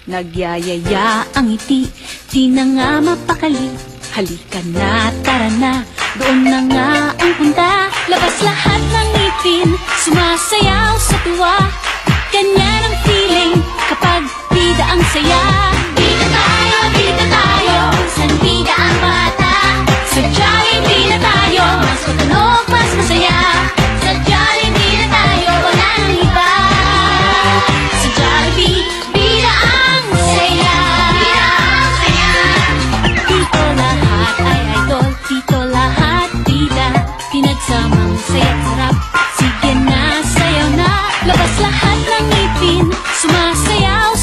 Nagyayaya ang ngiti, di na nga mapakali. Halika na, tara na, doon na nga ang punta. Labas lahat ng ngipin, sumasayaw sa tuwa. Ganyan ang feeling kapag bida ang saya. Bida tayo, san bida ang bata. Sa Jollibee na tayo, mas matunog, mas masaya. Sa Jollibee na tayo, walang iba. Sa Jollibee, bida ang saya. Bida ang saya. Dito lahat ay idol, dito lahat bida. Pinagsamang saya't sarap, sige na, sayaw na. Labas lahat ng ngipin, sumasayaw